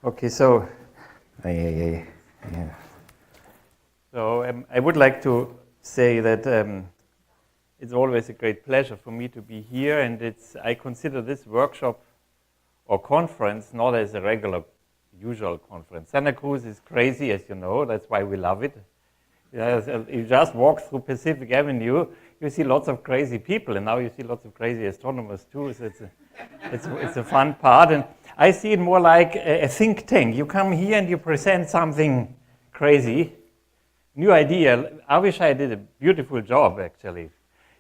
Okay, so I would like to say that it's always a great pleasure for me to be here, and I consider this workshop or conference not as a regular, usual conference. Santa Cruz is crazy, as you know. That's why we love it. You just walk through Pacific Avenue, you see lots of crazy people, and now you see lots of crazy astronomers too. So it's a fun part, and I see it more like a think tank. You come here and you present something crazy, new idea. I wish I did a beautiful job, actually.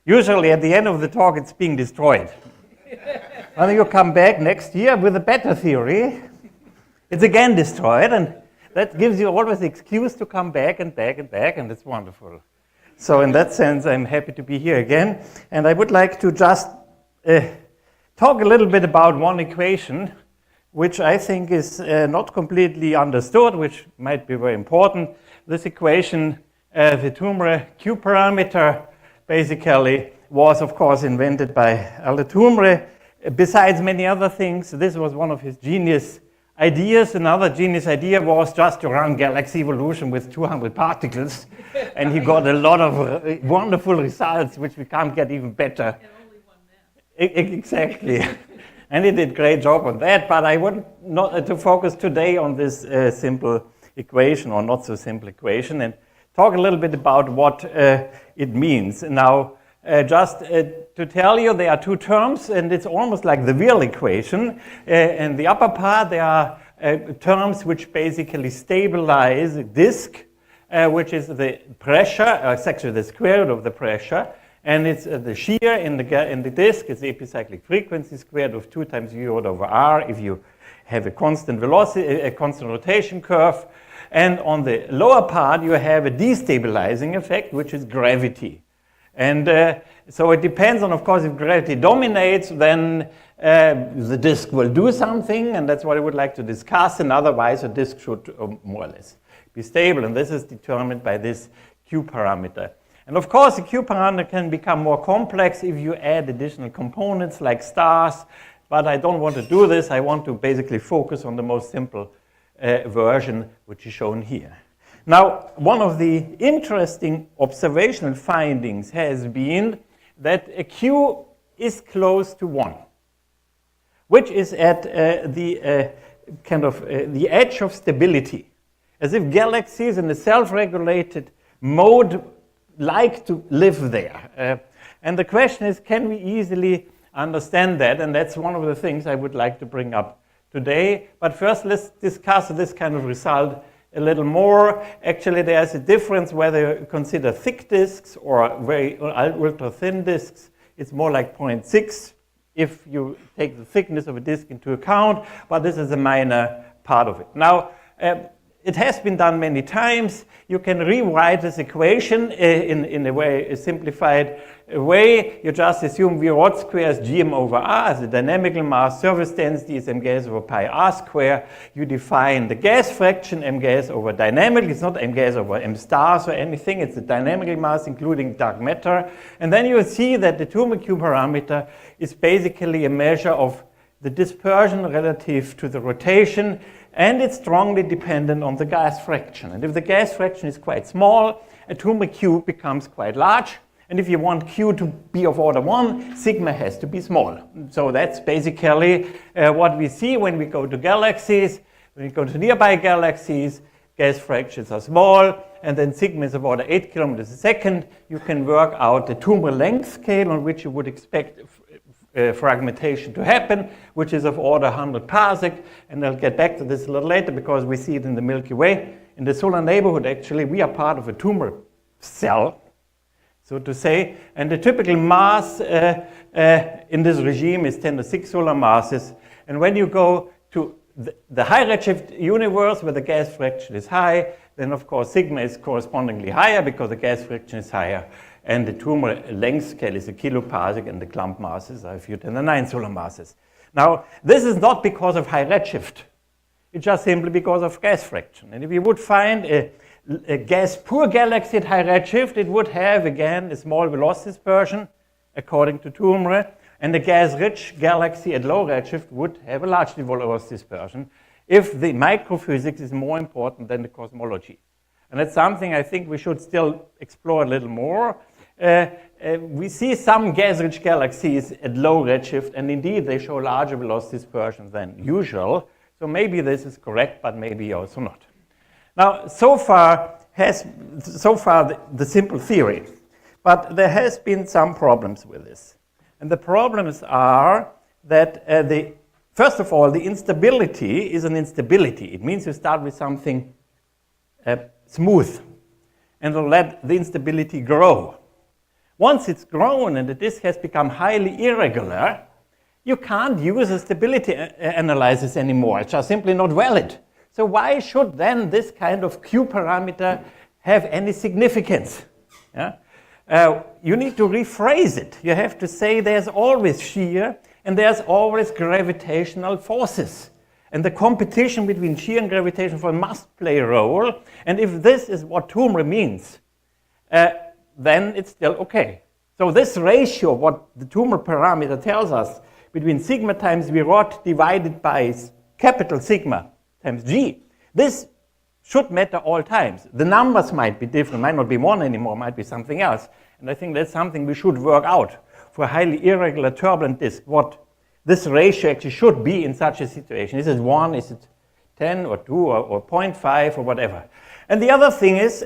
Usually at the end of the talk, it's being destroyed. And then you come back next year with a better theory. It's again destroyed, and that gives you always the excuse to come back and back and back, and it's wonderful. So in that sense, I'm happy to be here again. And I would like to just talk a little bit about one equation, which I think is not completely understood, which might be very important. This equation, the Tumre Q parameter, basically was, of course, invented by Albert Tumre. Besides many other things, this was one of his genius ideas. Another genius idea was just to run galaxy evolution with 200 particles, and he got a lot of wonderful results, which we can't get even better. And only one man. Exactly. And he did a great job on that, but I want not to focus today on this simple equation, or not so simple equation, and talk a little bit about what it means. Now, just to tell you, there are two terms, and it's almost like the real equation. In the upper part, there are terms which basically stabilize a disk, which is the pressure, it's actually the square root of the pressure, and it's the shear in the disk is the epicyclic frequency squared of 2 times u over r if you have a constant velocity, a constant rotation curve. And on the lower part, you have a destabilizing effect, which is gravity. And so it depends on, of course, if gravity dominates, then the disk will do something, and that's what I would like to discuss. And otherwise, a disk should more or less be stable, and this is determined by this Q parameter. And of course, the Q parameter can become more complex if you add additional components like stars, but I don't want to do this. I want to basically focus on the most simple version, which is shown here. Now, one of the interesting observational findings has been that a Q is close to 1, which is at the edge of stability, as if galaxies in a self-regulated mode like to live there. And the question is, can we easily understand that? And that's one of the things I would like to bring up today. But first, let's discuss this kind of result a little more. Actually, there's a difference whether you consider thick disks or very ultra-thin disks. It's more like 0.6 if you take the thickness of a disk into account, but this is a minor part of it. Now, it has been done many times. You can rewrite this equation in a way, a simplified way. You just assume V rho squares gm over r as the dynamical mass, surface density is m gas over pi r square. You define the gas fraction m gas over dynamic. It's not m gas over m stars or anything. It's the dynamical mass including dark matter. And then you see that the Tumre Q parameter is basically a measure of the dispersion relative to the rotation, and it's strongly dependent on the gas fraction. And if the gas fraction is quite small, a Tumre Q becomes quite large. And if you want Q to be of order 1, sigma has to be small. So that's basically what we see when we go to galaxies. When we go to nearby galaxies, gas fractions are small, and then sigma is of order 8 kilometers a second. You can work out the Tumre length scale on which you would expect fragmentation to happen, which is of order 100 parsec. And I'll get back to this a little later because we see it in the Milky Way. In the solar neighborhood, actually, we are part of a Tumre cell, so to say. And the typical mass in this regime is 10 to 6 solar masses. And when you go to the high redshift universe where the gas fraction is high, then of course sigma is correspondingly higher because the gas fraction is higher. And the Tumre length scale is a kiloparsec, and the clump masses are a few 10 to the 9 solar masses. Now, this is not because of high redshift. It's just simply because of gas fraction. And if you would find a gas-poor galaxy at high redshift, it would have, again, a small velocity dispersion, according to Tumre. And a gas-rich galaxy at low redshift would have a large velocity dispersion if the microphysics is more important than the cosmology. And that's something I think we should still explore a little more. We see some gas-rich galaxies at low redshift, and indeed they show larger velocity dispersion than usual. So maybe this is correct, but maybe also not. Now, so far the simple theory, but there has been some problems with this. And the problems are that first of all, the instability is an instability. It means you start with something smooth, and will let the instability grow. Once it's grown and the disk has become highly irregular, you can't use a stability analysis anymore. It's just simply not valid. So why should then this kind of Q parameter have any significance? Yeah? You need to rephrase it. You have to say there's always shear and there's always gravitational forces. And the competition between shear and gravitational force must play a role. And if this is what tumor means, then it's still okay. So this ratio, what the tumor parameter tells us, between sigma times V rod divided by capital sigma times G, this should matter all times. The numbers might be different, might not be 1 anymore, might be something else. And I think that's something we should work out for a highly irregular turbulent disk, what this ratio actually should be in such a situation. Is it 1, is it 10 or 2 or 0.5 or whatever? And the other thing is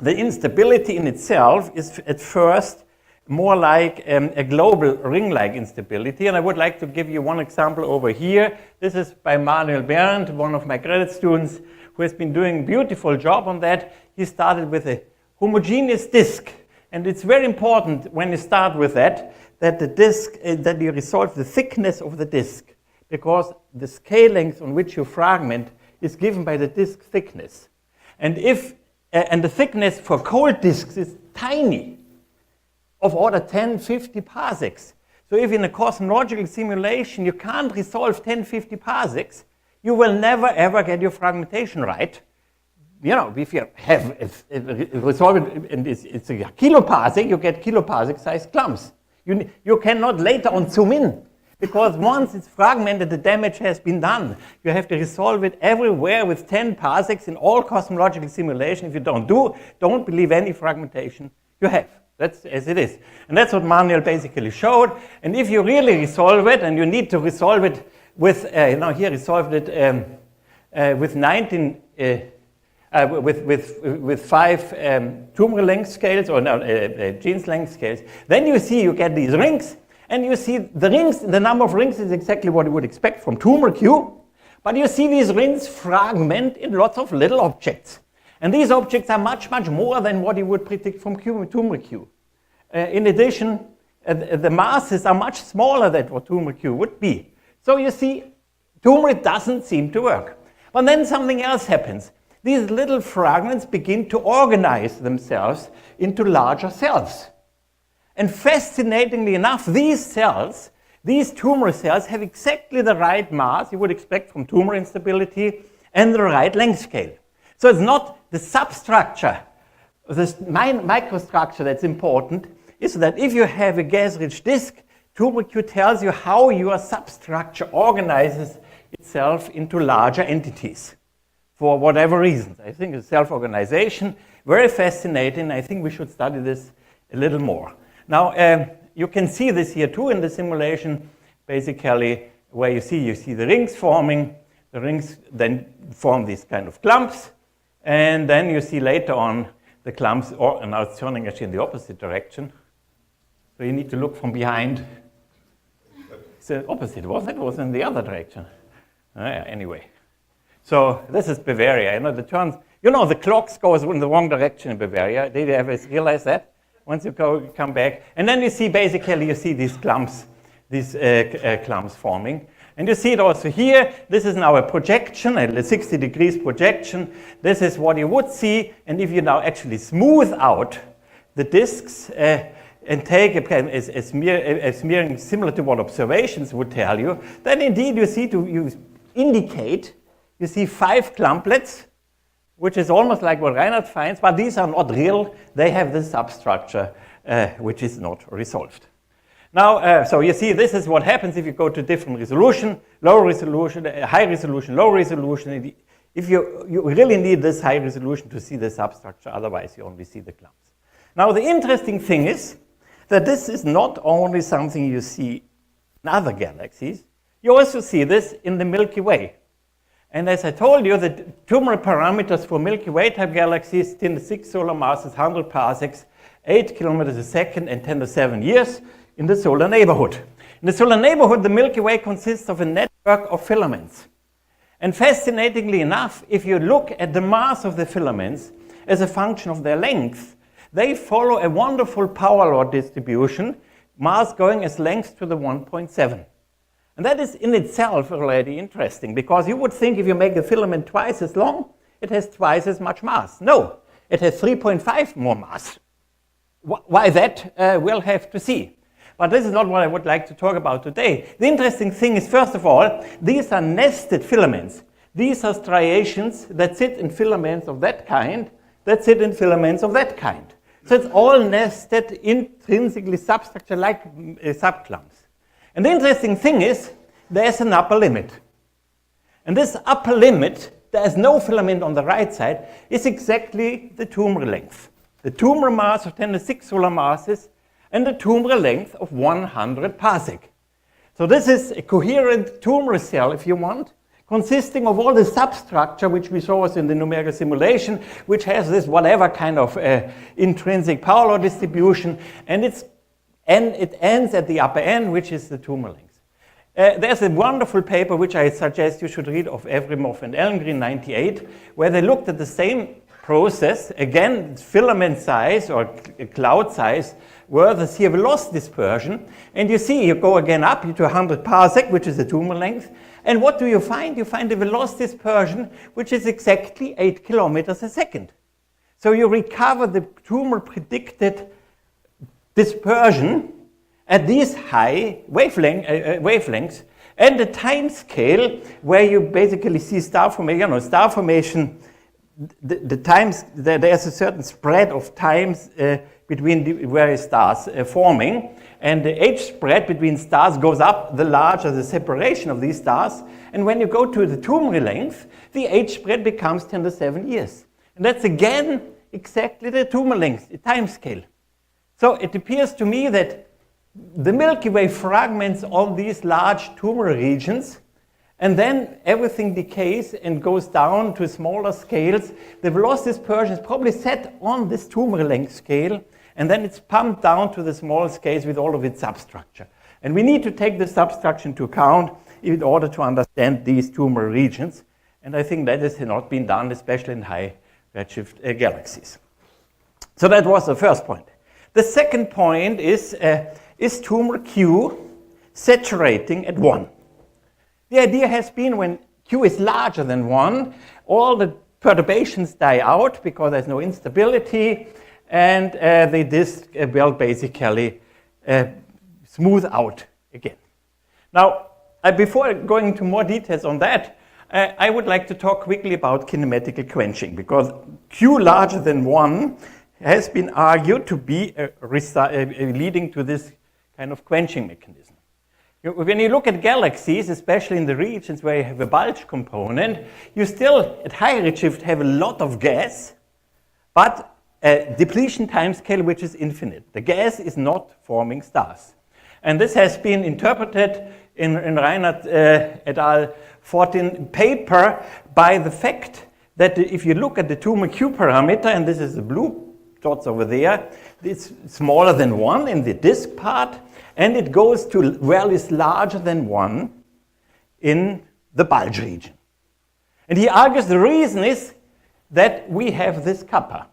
the instability in itself is at first more like a global ring-like instability. And I would like to give you one example over here. This is by Manuel Bernd, one of my graduate students, who has been doing a beautiful job on that. He started with a homogeneous disk. And it's very important when you start with that the disk, that you resolve the thickness of the disk, because the scale length on which you fragment is given by the disk thickness. And the thickness for cold disks is tiny, of order 10, 50 parsecs. So if in a cosmological simulation you can't resolve 10, 50 parsecs, you will never ever get your fragmentation right. You know, if you have resolve it and it's a kiloparsec, you get kiloparsec sized clumps. You cannot later on zoom in, because once it's fragmented, the damage has been done. You have to resolve it everywhere with 10 parsecs in all cosmological simulation. If you don't believe any fragmentation you have. That's as it is. And that's what Manuel basically showed. And if you really resolve it, and you need to resolve it with, here resolved it with 19, with 5 tumor length scales, or genes length scales, then you get these rings, and you see the rings, the number of rings is exactly what you would expect from tumor Q, but you see these rings fragment in lots of little objects. And these objects are much, much more than what you would predict from tumor Q. In addition, the masses are much smaller than what tumor Q would be. So you see, tumor doesn't seem to work. But then something else happens. These little fragments begin to organize themselves into larger cells. And fascinatingly enough, these cells, these tumor cells, have exactly the right mass you would expect from tumor instability and the right length scale. So it's not the substructure, this microstructure that's important, is that if you have a gas-rich disk, tumor Q tells you how your substructure organizes itself into larger entities for whatever reasons. I think it's self-organization, very fascinating. I think we should study this a little more. Now, you can see this here too in the simulation, basically, where you see the rings forming. The rings then form these kind of clumps. And then you see later on the clumps, now it's turning actually in the opposite direction. So you need to look from behind. It's the opposite, wasn't it? It was in the other direction. Anyway. So this is Bavaria. The clocks go in the wrong direction in Bavaria. Did you ever realize that? Once you come back. And then you see these clumps, clumps forming. And you see it also here. This is now a projection, a 60 degrees projection. This is what you would see. And if you now actually smooth out the disks and take a smearing similar to what observations would tell you, then indeed you see 5 clumplets, which is almost like what Reinhardt finds, but these are not real. They have this substructure which is not resolved. Now, so you see, this is what happens if you go to different resolution, low resolution, high resolution, low resolution. If you really need this high resolution to see the substructure, otherwise you only see the clumps. Now, the interesting thing is that this is not only something you see in other galaxies, you also see this in the Milky Way. And as I told you, the tumoral parameters for Milky Way type galaxies, 10 to the 6 solar masses, 100 parsecs, 8 kilometers a second, and 10 to the 7 years in the solar neighborhood. In the solar neighborhood, the Milky Way consists of a network of filaments. And fascinatingly enough, if you look at the mass of the filaments as a function of their length, they follow a wonderful power law distribution, mass going as length to the 1.7. And that is in itself already interesting, because you would think if you make a filament twice as long, it has twice as much mass. No, it has 3.5 more mass. Why that? We'll have to see. But this is not what I would like to talk about today. The interesting thing is, first of all, these are nested filaments. These are striations that sit in filaments of that kind, that sit in filaments of that kind. So it's all nested, intrinsically substructure like subclumps. And the interesting thing is, there's an upper limit. And this upper limit, there's no filament on the right side, is exactly the tumor length. The tumor mass of 10 to the 6 solar masses and the tumor length of 100 parsec. So this is a coherent tumor cell, if you want, consisting of all the substructure which we saw in the numerical simulation, which has this whatever kind of intrinsic power law distribution, and it ends at the upper end, which is the tumor length. There's a wonderful paper which I suggest you should read of Evrimov and Ellengreen, 98, where they looked at the same process, again, filament size or cloud size versus here loss dispersion. And you see, you go again up to 100 parsec, which is the tumor length. And what do you find? You find a velocity dispersion, which is exactly 8 kilometers a second. So you recover the tumor predicted dispersion at these high wavelengths, and the time scale where you basically see star formation, star formation, the times, there's a certain spread of times between the various stars forming, and the age spread between stars goes up the larger the separation of these stars. And when you go to the tumor length, the age spread becomes 10 to the 7 years. And that's again exactly the tumor length, the time scale. So it appears to me that the Milky Way fragments all these large tumor regions, and then everything decays and goes down to smaller scales. The velocity dispersion is probably set on this tumor length scale, and then it's pumped down to the small scales with all of its substructure. And we need to take the substructure into account in order to understand these tumor regions. And I think that has not been done, especially in high redshift galaxies. So that was the first point. The second point is tumor Q saturating at 1? The idea has been when Q is larger than 1, all the perturbations die out because there's no instability, and the disk will basically smooth out again. Now, before going into more details on that, I would like to talk quickly about kinematical quenching, because Q larger than 1 has been argued to be leading to this kind of quenching mechanism. When you look at galaxies, especially in the regions where you have a bulge component, you still, at high redshift, have a lot of gas, but a depletion timescale which is infinite. The gas is not forming stars. And this has been interpreted in Reinhardt et al. 14 paper by the fact that if you look at the tumor Q parameter, and this is the blue dots over there, it's smaller than 1 in the disk part, and it goes to values larger than 1 in the bulge region. And he argues the reason is that we have this kappa.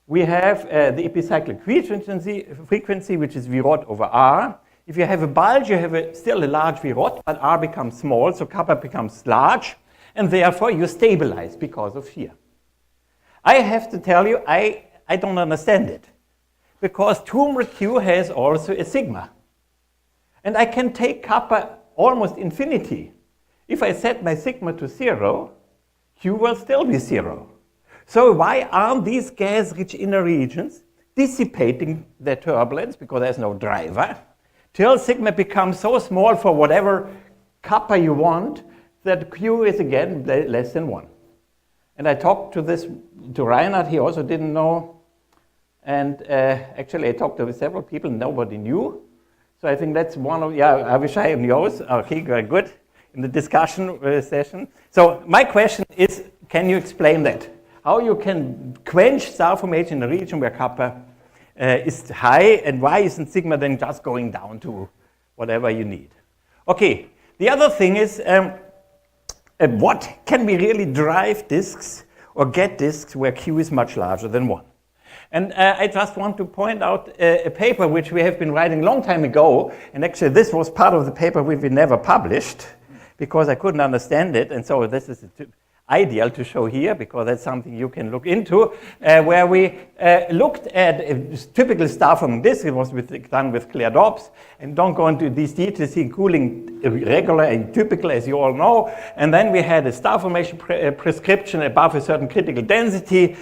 We have the epicyclic frequency, which is V rod over R. If you have a bulge, you have still a large V rod, but R becomes small, so kappa becomes large, and therefore you stabilize because of shear. I have to tell you, I don't understand it, because tumor Q has also a sigma. And I can take kappa almost infinity. If I set my sigma to 0, Q will still be 0. So why aren't these gas-rich inner regions dissipating their turbulence, because there's no driver, till sigma becomes so small for whatever kappa you want that Q is again less than 1. And I talked to Reinhard, he also didn't know. And actually I talked to several people, nobody knew. So I think that's one of, Avishai knows. Okay, very good in the discussion session. So my question is, can you explain that? How you can quench star formation in a region where kappa is high, and why isn't sigma then just going down to whatever you need? Okay, the other thing is, what can we really drive disks or get disks where Q is much larger than 1? And I just want to point out a paper which we have been writing a long time ago, and actually this was part of the paper we never published because I couldn't understand it, and so this is ideal to show here because that's something you can look into, where we looked at a typical star forming disk. It was done with clear Dobbs, and don't go into these details, cooling regular and typical, as you all know. And then we had a star formation prescription above a certain critical density.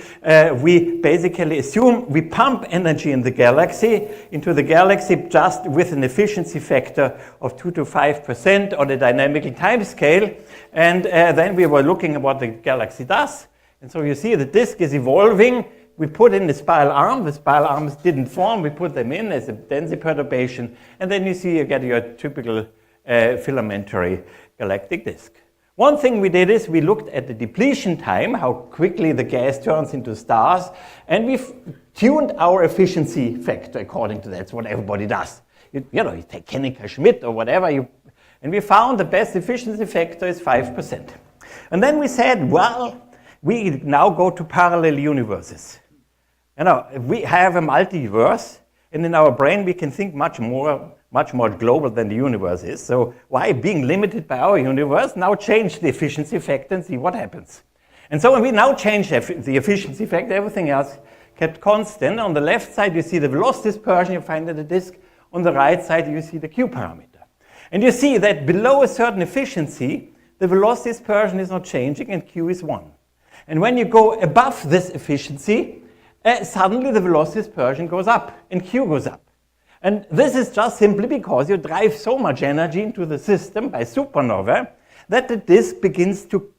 We basically assume we pump energy into the galaxy just with an efficiency factor of 2 to 5% on a dynamical time scale. And then we were looking at what the galaxy does. And so you see the disk is evolving. We put in the spiral arm. The spiral arms didn't form. We put them in as a density perturbation. And then you see you get your typical filamentary galactic disk. One thing we did is we looked at the depletion time, how quickly the gas turns into stars. And we've tuned our efficiency factor according to that. That's what everybody does. You take Henniker-Schmidt or whatever. And we found the best efficiency factor is 5%. And then we said, well, we now go to parallel universes. We have a multiverse, and in our brain we can think much more global than the universe is. So why, being limited by our universe, now change the efficiency factor and see what happens. And so when we now change the efficiency factor, everything else kept constant. On the left side you see the velocity dispersion you find in the disk. On the right side you see the Q parameter. And you see that below a certain efficiency, the velocity dispersion is not changing and Q is 1. And when you go above this efficiency, suddenly the velocity dispersion goes up and Q goes up. And this is just simply because you drive so much energy into the system by supernova that the disk begins to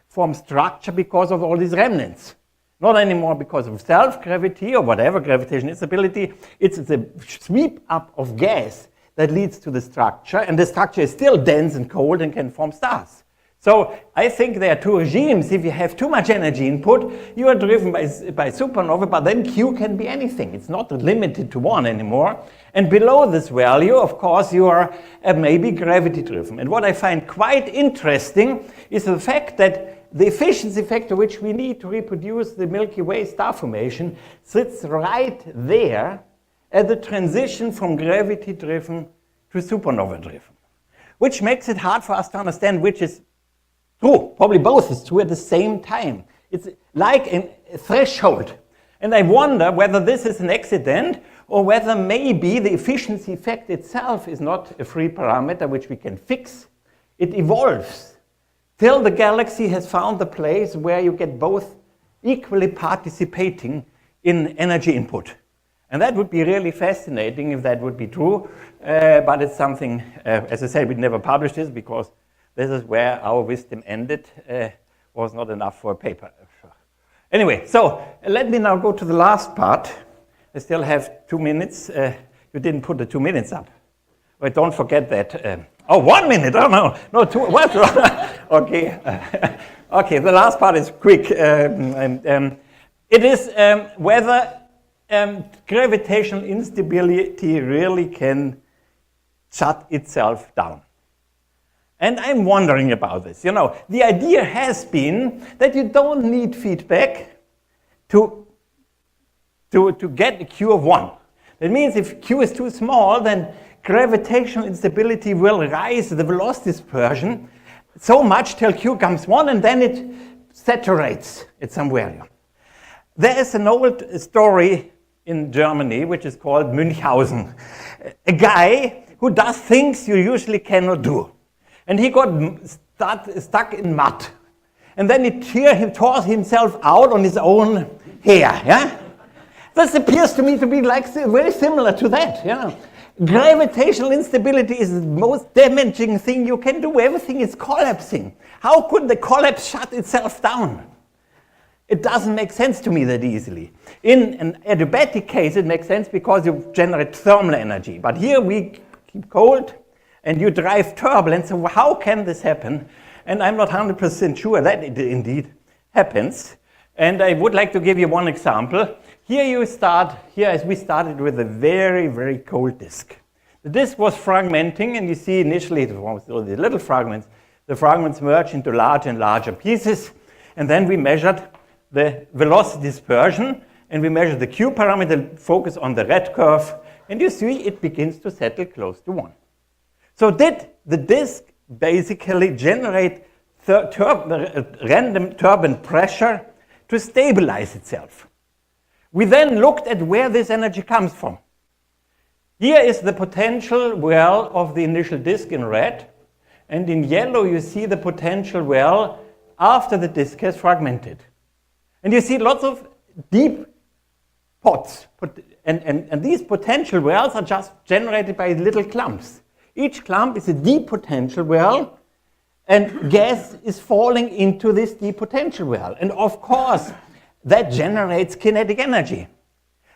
form structure because of all these remnants. Not anymore because of self-gravity or whatever, gravitational instability. It's the sweep up of gas that leads to the structure, and the structure is still dense and cold and can form stars. So I think there are two regimes. If you have too much energy input, you are driven by supernova, but then Q can be anything. It's not limited to 1 anymore. And below this value, of course, you are maybe gravity driven. And what I find quite interesting is the fact that the efficiency factor which we need to reproduce the Milky Way star formation sits right there at the transition from gravity-driven to supernova-driven, which makes it hard for us to understand which is true. Probably both is true at the same time. It's like a threshold. And I wonder whether this is an accident or whether maybe the efficiency factor itself is not a free parameter which we can fix. It evolves till the galaxy has found the place where you get both equally participating in energy input. And that would be really fascinating if that would be true, but it's something, as I said, we never published this because this is where our wisdom ended, was not enough for a paper. Anyway, so let me now go to the last part. I still have 2 minutes. You didn't put the 2 minutes up. But don't forget that. 1 minute, oh no, 2, what? Okay, okay, the last part is quick. It is whether gravitational instability really can shut itself down. And I'm wondering about this. The idea has been that you don't need feedback to get a Q of 1. That means if Q is too small, then gravitational instability will rise the velocity dispersion so much till Q comes 1, and then it saturates at some value. There is an old story in Germany which is called Münchhausen. A guy who does things you usually cannot do. And he got stuck in mud. And then he tore himself out on his own hair. Yeah? This appears to me to be like very similar to that. Yeah? Gravitational instability is the most damaging thing you can do. Everything is collapsing. How could the collapse shut itself down? It doesn't make sense to me that easily. In an adiabatic case, it makes sense because you generate thermal energy. But here we keep cold and you drive turbulence. So how can this happen? And I'm not 100% sure that it indeed happens. And I would like to give you one example. Here as we started with a very, very cold disk. The disk was fragmenting, and you see initially it was all the little fragments. The fragments merge into larger and larger pieces, and then we measured the velocity dispersion, and we measured the Q parameter, focus on the red curve, and you see it begins to settle close to 1. So did the disk basically generate random turbulent pressure to stabilize itself? We then looked at where this energy comes from. Here is the potential well of the initial disk in red, and in yellow you see the potential well after the disk has fragmented. And you see lots of deep pots, and these potential wells are just generated by little clumps. Each clump is a deep potential well, and gas is falling into this deep potential well. And of course, that generates kinetic energy.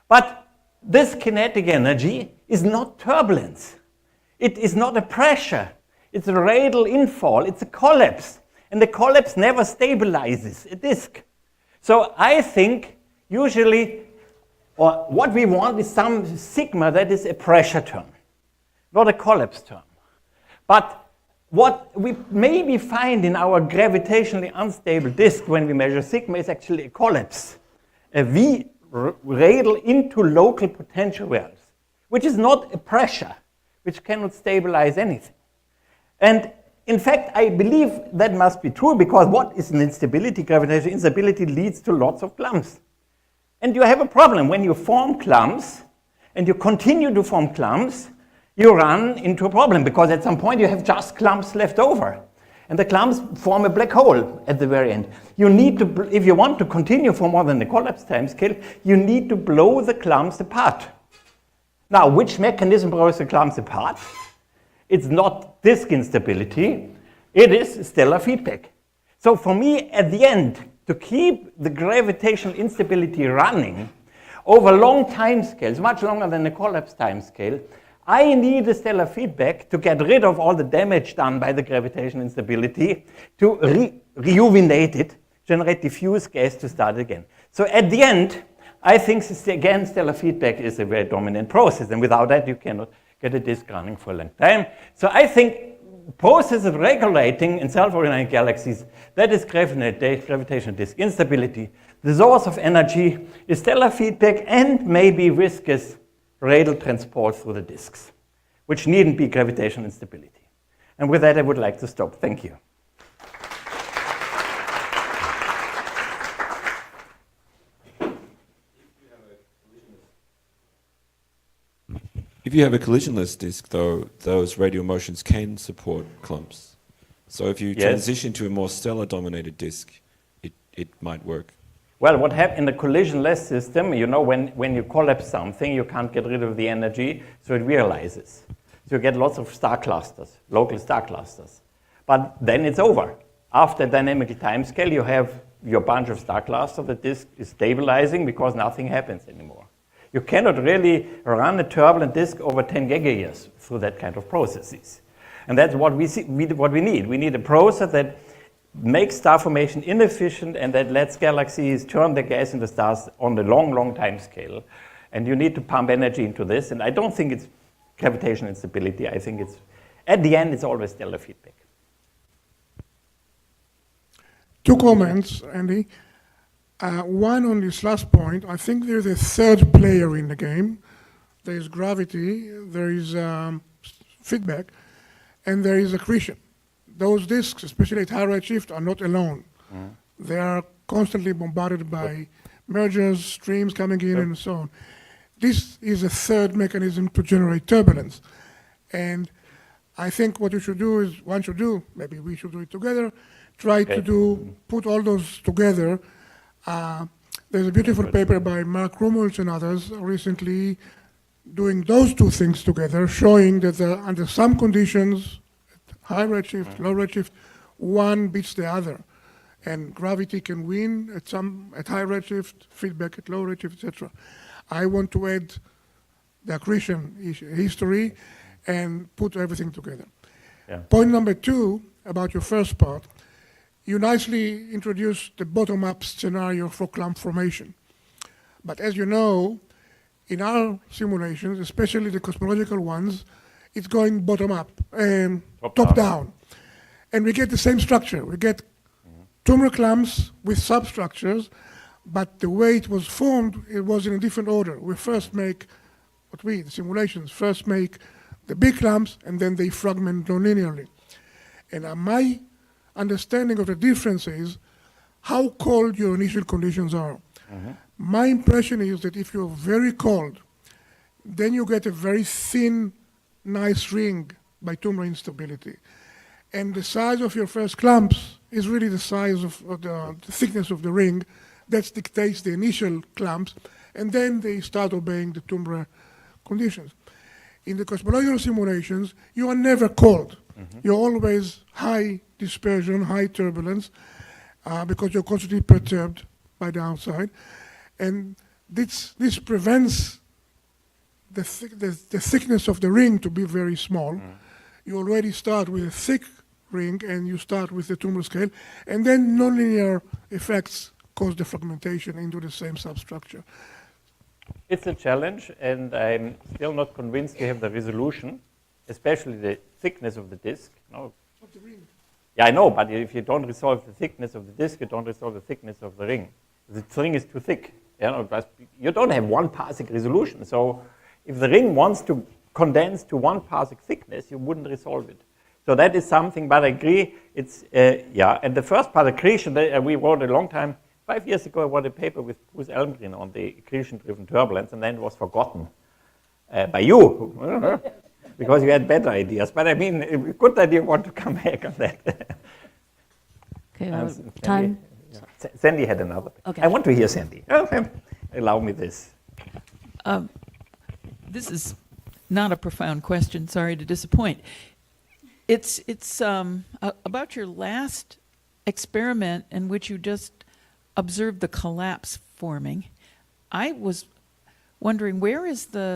But this kinetic energy is not turbulence. It is not a pressure. It's a radial infall. It's a collapse. And the collapse never stabilizes a disk. So I think usually, or what we want is some sigma that is a pressure term, not a collapse term. But what we maybe find in our gravitationally unstable disk when we measure sigma is actually a collapse, a V radial into local potential wells, which is not a pressure, which cannot stabilize anything. And in fact, I believe that must be true because what is an instability? Gravitational instability leads to lots of clumps. And you have a problem when you form clumps and you continue to form clumps, you run into a problem because at some point you have just clumps left over. And the clumps form a black hole at the very end. You need to, if you want to continue for more than the collapse time scale, you need to blow the clumps apart. Now, which mechanism blows the clumps apart? It's not disk instability, it is stellar feedback. So for me, at the end, to keep the gravitational instability running over long time scales, much longer than the collapse time scale, I need a stellar feedback to get rid of all the damage done by the gravitational instability, to rejuvenate it, generate diffuse gas to start again. So at the end, I think, again, stellar feedback is a very dominant process, and without that, you cannot get a disk running for a long time. So I think process of regulating in self-organizing galaxies, that is gravitational disk instability. The source of energy is stellar feedback and maybe viscous radial transport through the disks, which needn't be gravitational instability. And with that, I would like to stop. Thank you. If you have a collisionless disk, though, those radial motions can support clumps. So if you transition to a more stellar-dominated disk, it might work. Well, what happens in a collisionless system, you know, when you collapse something, you can't get rid of the energy, so it realizes. So you get lots of star clusters, local star clusters. But then it's over. After dynamical timescale, you have your bunch of star clusters, the disk is stabilizing because nothing happens anymore. You cannot really run a turbulent disk over 10 gigayears through that kind of processes. And that's what we need. We need a process that makes star formation inefficient and that lets galaxies turn their gas into stars on the long, long time scale. And you need to pump energy into this. And I don't think it's gravitational instability. I think it's, at the end, it's always stellar feedback. Two comments, Andy. One on this last point, I think there's a third player in the game. There is gravity, there is feedback, and there is accretion. Those disks, especially at high redshift, are not alone. They are constantly bombarded by mergers, streams coming in, and so on. This is a third mechanism to generate turbulence. And I think what you should do is, one should do, maybe we should do it together, try to put all those together. There's a beautiful paper by Mark Rummels and others recently doing those two things together, showing that under some conditions, high redshift, low redshift, one beats the other. And gravity can win at high redshift, feedback at low redshift, etc. I want to add the accretion history and put everything together. Yeah. Point number 2, about your first part, you nicely introduced the bottom-up scenario for clump formation. But as you know, in our simulations, especially the cosmological ones, it's going bottom-up, top down. And we get the same structure. We get tumor clumps with substructures, but the way it was formed, it was in a different order. We first make, the simulations, first make the big clumps, and then they fragment non-linearly. And my understanding of the difference is how cold your initial conditions are. My impression is that if you're very cold, then you get a very thin, nice ring by tumor instability. And the size of your first clumps is really the size of the thickness of the ring. That dictates the initial clumps, and then they start obeying the tumor conditions. In the cosmological simulations, you are never cold. You're always high dispersion, high turbulence, because you're constantly perturbed by the outside. And this prevents the thickness of the ring to be very small. You already start with a thick ring, and you start with the tumor scale, and then nonlinear effects cause the fragmentation into the same substructure. It's a challenge, and I'm still not convinced you have the resolution, especially the thickness of the disk. No. Of the ring. Yeah, I know, but if you don't resolve the thickness of the disk, you don't resolve the thickness of the ring. The ring is too thick. You don't have 1 parsec resolution. So if the ring wants to condense to 1 parsec thickness, you wouldn't resolve it. So that is something, but I agree, it's, and the first part, accretion, we wrote a long time, 5 years ago, I wrote a paper with Bruce Elmgren on the accretion-driven turbulence, and then it was forgotten by you, because you had better ideas. But I mean, good that you want to come back on that. Okay, time. Sandy had another. Okay. I want to hear Sandy. Okay. Allow me this. This is not a profound question, sorry to disappoint. It's about your last experiment in which you just observed the collapse forming. I was wondering, where is where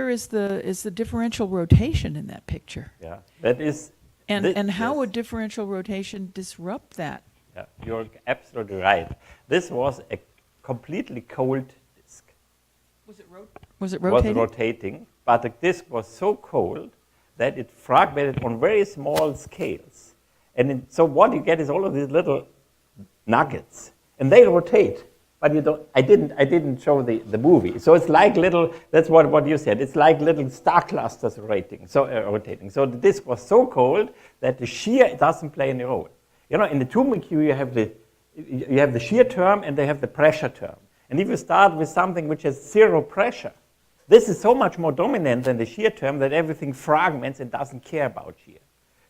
is the differential rotation in that picture? Yeah, that is. And how would differential rotation disrupt that? Yeah, you're absolutely right. This was a completely cold disk. Was it Was rotating? rotating, but the disk was so cold that it fragmented on very small scales. And so what you get is all of these little nuggets, and they rotate. But you don't. I didn't show the movie. So it's like little. That's what you said. It's like little star clusters rotating. So the disk was so cold that the shear doesn't play any role. You know, in the tumor Q you have the shear term and they have the pressure term. And if you start with something which has 0 pressure, this is so much more dominant than the shear term that everything fragments and doesn't care about shear.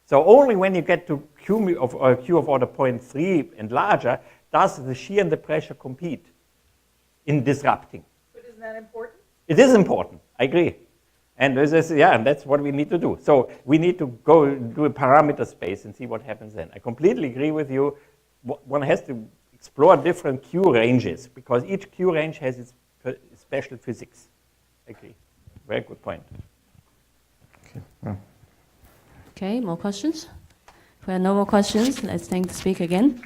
So only when you get to Q of order 0.3 and larger does the shear and the pressure compete in disrupting. But isn't that important? It is important, I agree. And and that's what we need to do. So we need to go do a parameter space and see what happens then. I completely agree with you. One has to explore different Q ranges because each Q range has its special physics. I agree. Very good point. Okay, more questions? If we have no more questions, let's thank the speaker again.